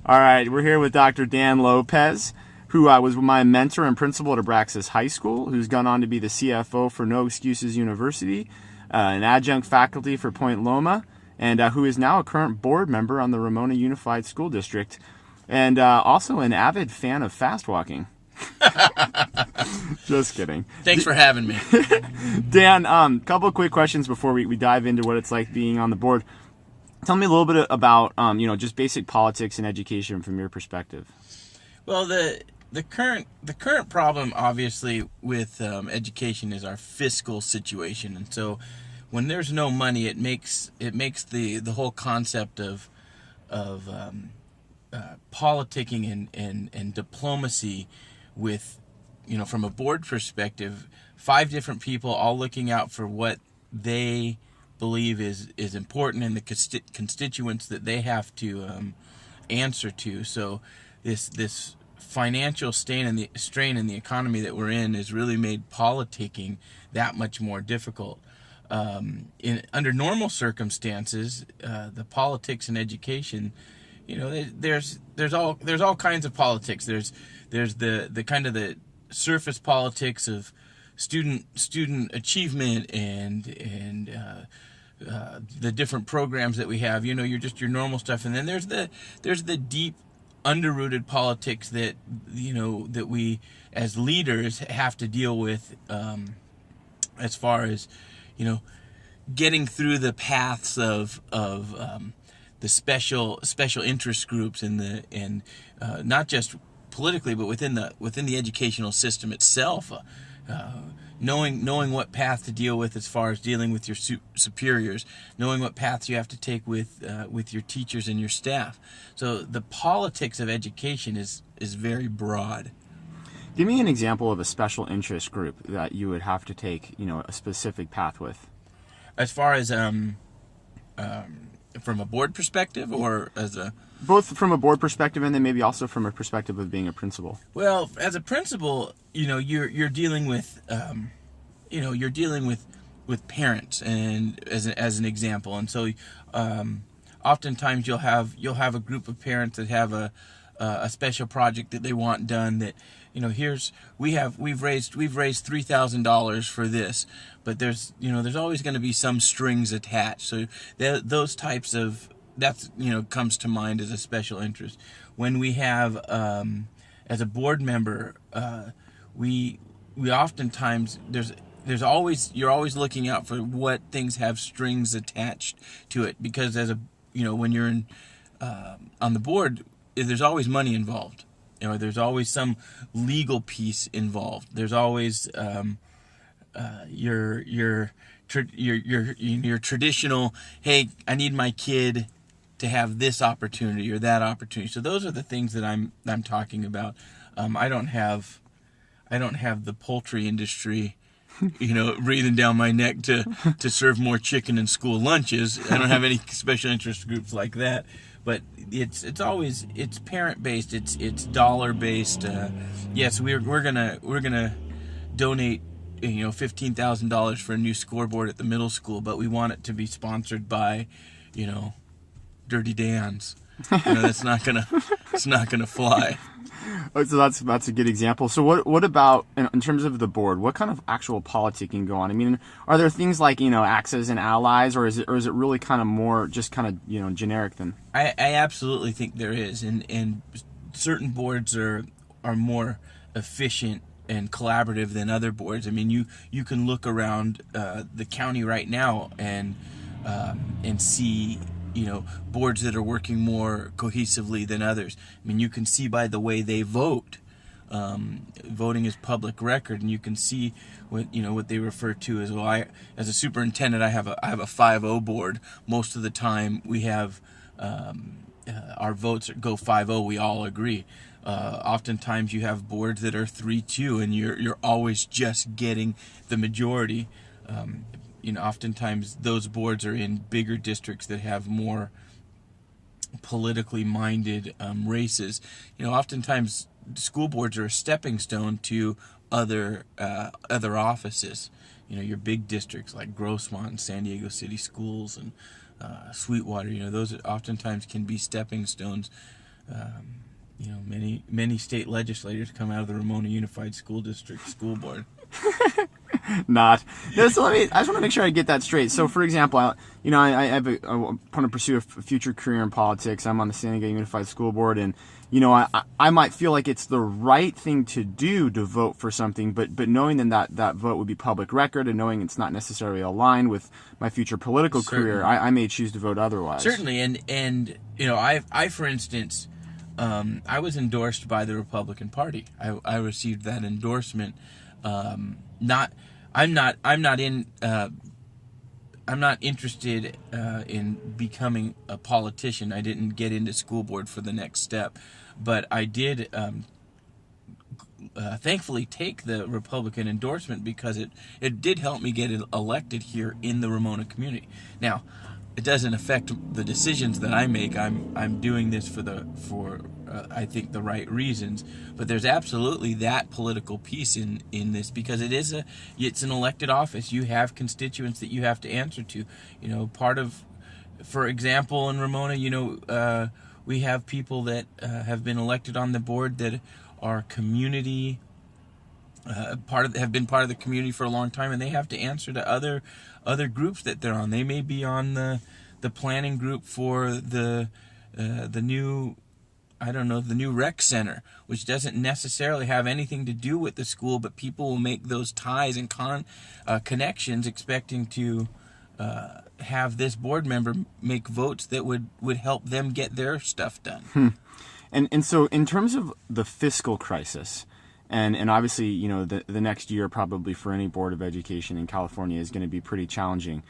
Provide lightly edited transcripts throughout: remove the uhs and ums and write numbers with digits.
All right, we're here with Dr. Dan Lopez, who was my mentor and principal at Abraxas High School, who's gone on to be the CFO for No Excuses University, an adjunct faculty for Point Loma, and who is now a current board member on the Ramona Unified School District, and also an avid fan of fast walking. Just kidding. Thanks for having me. Dan, couple of quick questions before we dive into what it's like being on the board. Tell me a little bit about just basic politics and education from your perspective. Well, the current problem, obviously, with education is our fiscal situation, and so when there's no money, it makes the whole concept of politicking and diplomacy with, from a board perspective, 5 different people all looking out for what they believe is important and the constituents that they have to answer to. So this financial strain in the economy that we're in has really made politicking that much more difficult. Under normal circumstances, the politics and education, there's all kinds of politics. There's the kind of the surface politics of student achievement and the different programs that we have. Your normal stuff, and then there's the deep underrooted politics that that we as leaders have to deal with, as far as getting through the paths of the special interest groups and not just politically, but within the educational system itself. Knowing what path to deal with as far as dealing with your superiors, knowing what paths you have to take with your teachers and your staff. So the politics of education is very broad. Give me an example of a special interest group that you would have to take, a specific path with. As far as from a board perspective, or as a... Both from a board perspective and then maybe also from a perspective of being a principal. Well, as a principal, you're dealing with with parents, and as an example, and so oftentimes you'll have a group of parents that have a special project that they want done. That we've raised $3,000 for this, but there's always going to be some strings attached. So those types of comes to mind as a special interest. When we have as a board member, we oftentimes you're always looking out for what things have strings attached to it, because when you're on the board, there's always money involved. There's always some legal piece involved. There's always your traditional, hey, I need my kid to have this opportunity or that opportunity. So those are the things that I'm talking about. I don't have the poultry industry, breathing down my neck to serve more chicken in school lunches. I don't have any special interest groups like that. But it's parent based. It's dollar based. Yes, we're gonna donate $15,000 for a new scoreboard at the middle school, but we want it to be sponsored by Dirty Dan's. It's not gonna fly. So that's a good example. So what about in terms of the board? What kind of actual politicking go on? I mean, are there things like axes and allies, or is it really kind of more just kind of generic than? I absolutely think there is, and certain boards are more efficient and collaborative than other boards. I mean, you can look around the county right now and see boards that are working more cohesively than others. I mean, you can see by the way they vote. Voting is public record, and you can see what they refer to as, well, as a superintendent, I have a 5-0 board. Most of the time we have our votes go 5-0. We all agree. Oftentimes you have boards that are 3-2, and you're always just getting the majority. Oftentimes those boards are in bigger districts that have more politically minded races. Oftentimes school boards are a stepping stone to other offices. Your big districts like Grossmont, San Diego City Schools, and Sweetwater. Those oftentimes can be stepping stones many state legislators come out of the Ramona Unified School District School Board. Not. No, so I just want to make sure I get that straight. So, for example, I want to pursue a future career in politics. I'm on the San Diego Unified School Board, and I might feel like it's the right thing to do to vote for something, but knowing then that vote would be public record, and knowing it's not necessarily aligned with my future political career, I may choose to vote otherwise. Certainly, and I for instance, I was endorsed by the Republican Party. I received that endorsement. I'm not interested in becoming a politician. I didn't get into school board for the next step, but I did thankfully take the Republican endorsement because it did help me get elected here in the Ramona community. Now, it doesn't affect the decisions that I make. I'm doing this for I think the right reasons, but there's absolutely that political piece in this, because it's an elected office. You have constituents that you have to answer to. For example, in Ramona, we have people that have been elected on the board that are community have been part of the community for a long time, and they have to answer to other groups that they're on. They may be on the planning group for the new, the new rec center, which doesn't necessarily have anything to do with the school, but people will make those ties and connections, expecting to have this board member make votes that would help them get their stuff done. And so in terms of the fiscal crisis, and obviously, the next year probably for any board of education in California is going to be pretty challenging.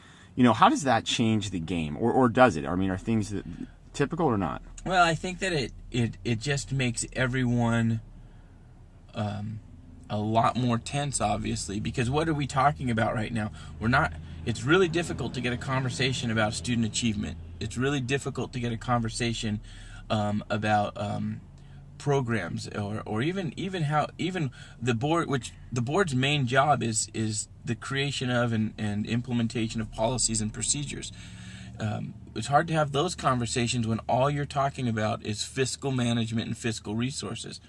How does that change the game, or does it? I mean, are things that typical or not? Well, I think that it just makes everyone a lot more tense, obviously, because what are we talking about right now? It's really difficult to get a conversation about student achievement. It's really difficult to get a conversation about programs, or even how the board, which the board's main job is the creation of and implementation of policies and procedures. It's hard to have those conversations when all you're talking about is fiscal management and fiscal resources.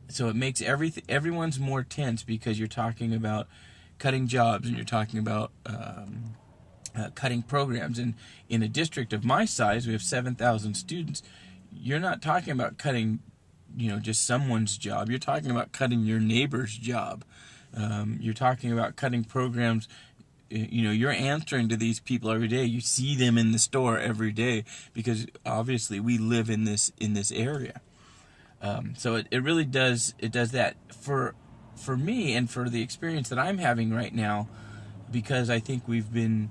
So it makes everyone's more tense, because you're talking about cutting jobs, and you're talking about cutting programs. And in a district of my size, we have 7,000 students. You're not talking about cutting, just someone's job. You're talking about cutting your neighbor's job. You're talking about cutting programs. You're answering to these people every day. You see them in the store every day, because obviously we live in this area. So it really does. It does that for me, and for the experience that I'm having right now, because I think we've been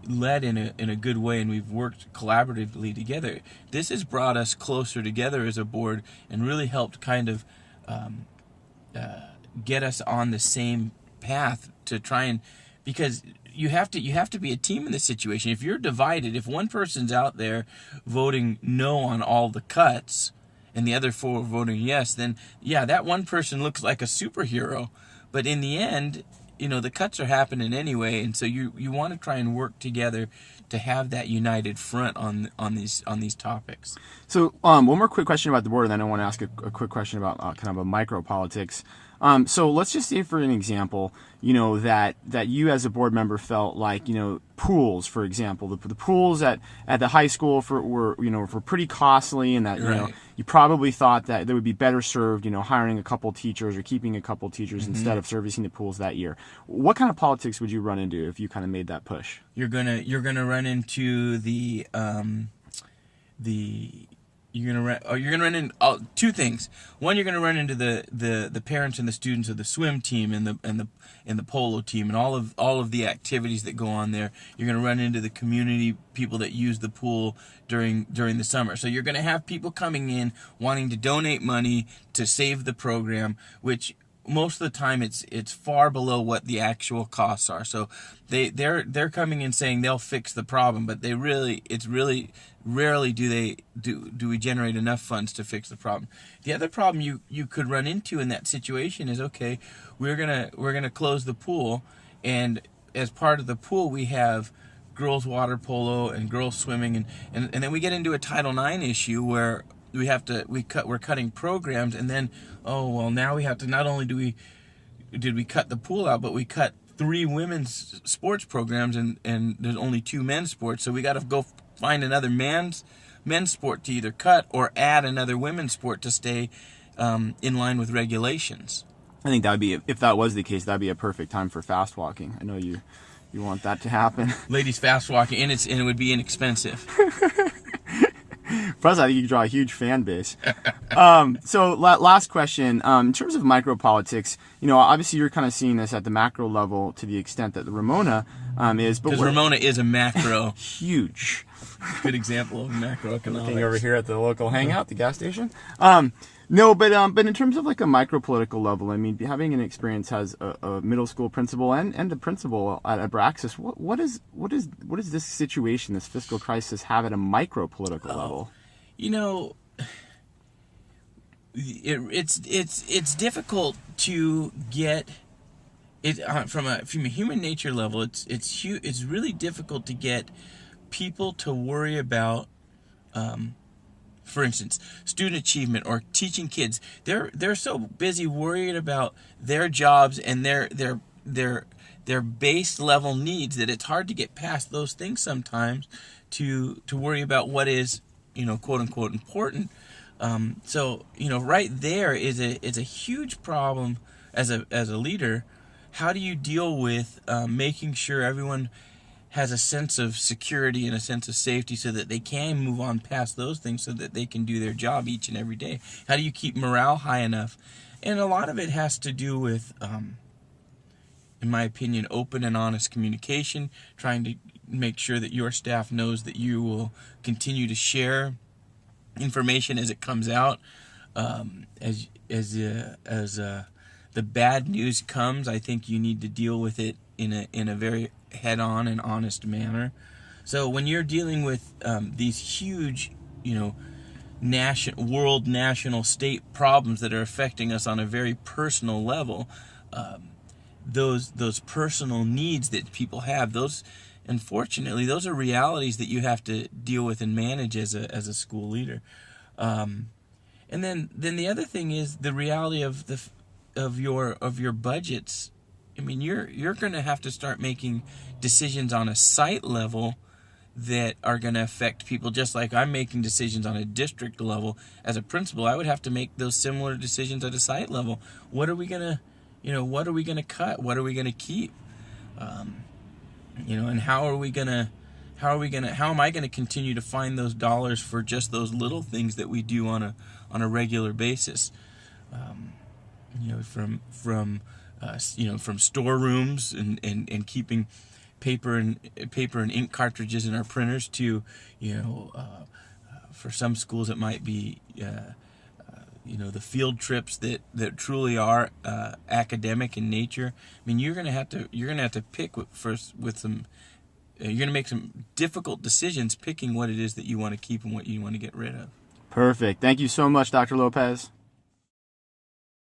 led in a good way, and we've worked collaboratively together. This has brought us closer together as a board, and really helped kind of get us on the same path to try and, because you have to be a team in this situation. If you're divided, if one person's out there voting no on all the cuts and the other four voting yes, then that one person looks like a superhero, but in the end, the cuts are happening anyway, and so you want to try and work together to have that united front on these topics. So one more quick question about the board, and then I want to ask a quick question about kind of a micro politics. So let's just say, for an example, that you as a board member felt like, pools, for example, the pools at the high school were pretty costly, and that Right. You probably thought that they would be better served, hiring a couple teachers or keeping a couple teachers instead of servicing the pools that year. What kind of politics would you run into if you kind of made that push? You're gonna run into you're gonna run into two things. One, you're gonna run into the parents and the students of the swim team and the polo team and all of the activities that go on there. You're gonna run into the community people that use the pool during the summer. So you're gonna have people coming in wanting to donate money to save the program, which most of the time it's far below what the actual costs are. So they're coming in saying they'll fix the problem, but it's really rarely do we generate enough funds to fix the problem. The other problem you could run into in that situation is, okay, we're gonna close the pool, and as part of the pool we have girls water polo and girls swimming, and then we get into a Title IX issue where we're cutting programs, and then now we have to, not only did we cut the pool out, but we cut 3 women's sports programs, and there's only 2 men's sports, so we got to go find another men's sport to either cut or add another women's sport to stay in line with regulations. I think that would be, if that was the case, that'd be a perfect time for fast walking. I know you want that to happen. Ladies fast walking, and it would be inexpensive. Plus, I think you could draw a huge fan base. So last question. In terms of micropolitics, obviously you're kind of seeing this at the macro level to the extent that the Ramona is. Because Ramona is a macro. Huge. Good example of macroeconomics. Looking over here at the local hangout, the gas station. No, but in terms of like a micro-political level, I mean, having an experience as a middle school principal and a principal at Abraxas, what is this situation, this fiscal crisis, have at a micro-political level? It's difficult to get it from a human nature level. It's really difficult to get people to worry about. For instance, student achievement or teaching kids. They're so busy worried about their jobs and their base level needs that it's hard to get past those things sometimes to worry about what is, quote unquote, important. So right there is a huge problem as a leader. How do you deal with making sure everyone has a sense of security and a sense of safety so that they can move on past those things so that they can do their job each and every day? How do you keep morale high enough? And a lot of it has to do with, in my opinion, open and honest communication, trying to make sure that your staff knows that you will continue to share information as it comes out. As the bad news comes, I think you need to deal with it in a very head-on and honest manner. So when you're dealing with these huge, world, national, state problems that are affecting us on a very personal level, those personal needs that people have, unfortunately, those are realities that you have to deal with and manage as a school leader. And then the other thing is the reality of your budgets. I mean, you're going to have to start making decisions on a site level that are going to affect people, just like I'm making decisions on a district level. As a principal, I would have to make those similar decisions at a site level. What are we going to cut? What are we going to keep? And how am I going to continue to find those dollars for just those little things that we do on a regular basis? From storerooms and keeping paper and ink cartridges in our printers to, for some schools it might be, the field trips that truly are academic in nature. I mean, you're gonna have to pick with some. You're gonna make some difficult decisions picking what it is that you want to keep and what you want to get rid of. Perfect. Thank you so much, Dr. Lopez.